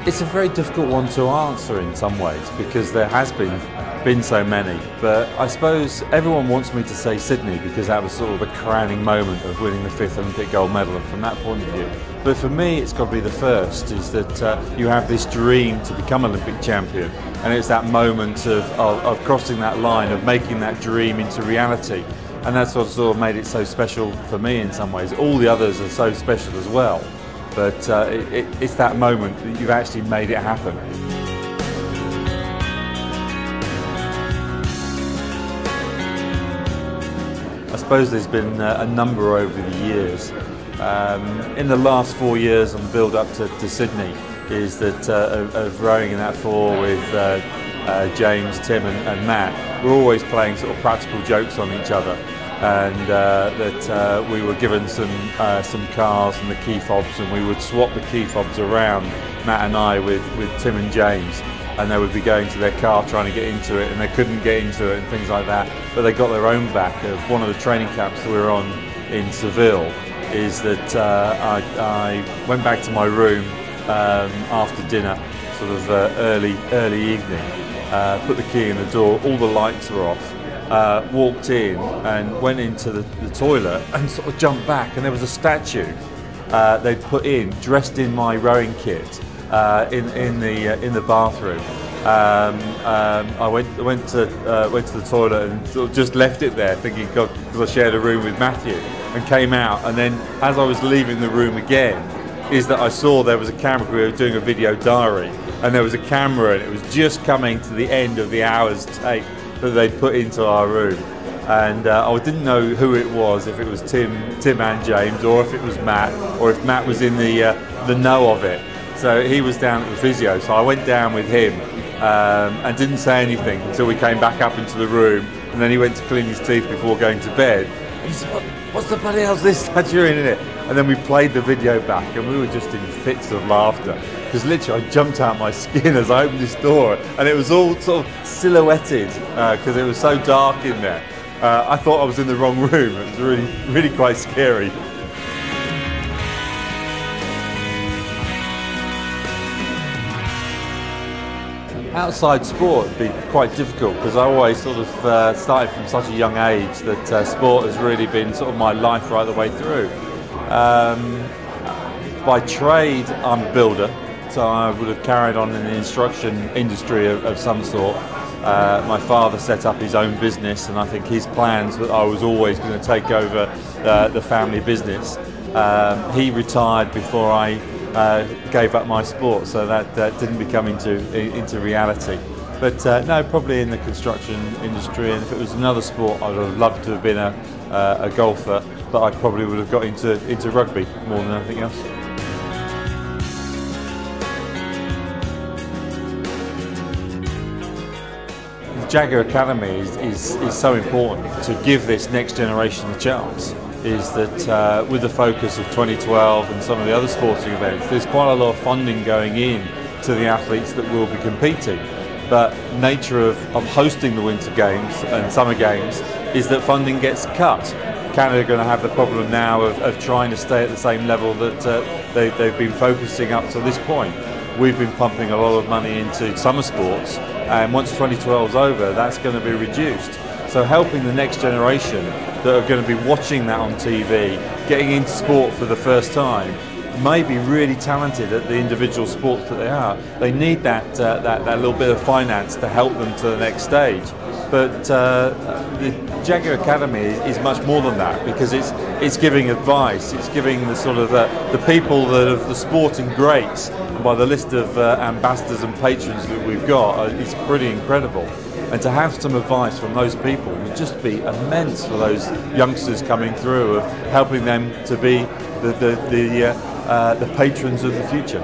It's a very difficult one to answer in some ways because there has been so many, but I suppose everyone wants me to say Sydney because that was sort of the crowning moment of winning the 5th Olympic gold medal, and from that point of view. But for me, it's got to be the first, is that you have this dream to become Olympic champion, and it's that moment of crossing that line, of making that dream into reality. And that's what sort of made it so special for me in some ways. All the others are so special as well, but it's that moment that you've actually made it happen. I suppose there's been a number over the years. In the last 4 years on the build up to Sydney, is that of rowing in that four with James, Tim and Matt, we're always playing sort of practical jokes on each other, and that we were given some cars and the key fobs, and we would swap the key fobs around, Matt and I, with Tim and James, and they would be going to their car trying to get into it, and they couldn't get into it and things like that, but they got their own back. Of one of the training camps that we were on in Seville, is that I went back to my room after dinner, sort of early evening, put the key in the door, all the lights were off, walked in and went into the toilet and sort of jumped back, and there was a statue they'd put in, dressed in my rowing kit, in the bathroom. I went to the toilet and sort of just left it there, thinking, God, because I shared a room with Matthew, and came out, and then as I was leaving the room again, is that I saw there was a camera. We were doing a video diary, and there was a camera, and it was just coming to the end of the hour's tape that they'd put into our room, and I didn't know who it was, if it was Tim and James, or if it was Matt, or if Matt was in the know of it. So he was down at the physio, so I went down with him and didn't say anything until we came back up into the room, and then he went to clean his teeth before going to bed. And he said, what's the bloody hell's this statue in it? And then we played the video back, and we were just in fits of laughter, because literally I jumped out my skin as I opened this door, and it was all sort of silhouetted because it was so dark in there. I thought I was in the wrong room. It was really quite scary. Outside sport would be quite difficult, because I always sort of started from such a young age that sport has really been sort of my life right the way through. By trade, I'm a builder, so I would have carried on in the instruction industry of some sort. My father set up his own business, and I think his plans that I was always going to take over the family business. He retired before I gave up my sport, so that didn't become into reality. But no, probably in the construction industry, and if it was another sport, I would have loved to have been a golfer, but I probably would have got into rugby more than anything else. The Jaguar Academy is so important to give this next generation a chance. Is that with the focus of 2012 and some of the other sporting events, there's quite a lot of funding going in to the athletes that will be competing. But nature of hosting the Winter Games and Summer Games is that funding gets cut. Canada are going to have the problem now of trying to stay at the same level that they've been focusing up to this point. We've been pumping a lot of money into summer sports, and once 2012 is over, that's going to be reduced. So helping the next generation that are going to be watching that on TV, getting into sport for the first time, may be really talented at the individual sports that they are. They need that little bit of finance to help them to the next stage. But the Jaguar Academy is much more than that, because it's giving advice, it's giving the sort of the people that are the sporting greats. And by the list of ambassadors and patrons that we've got, it's pretty incredible. And to have some advice from those people would just be immense for those youngsters coming through, of helping them to be the patrons of the future.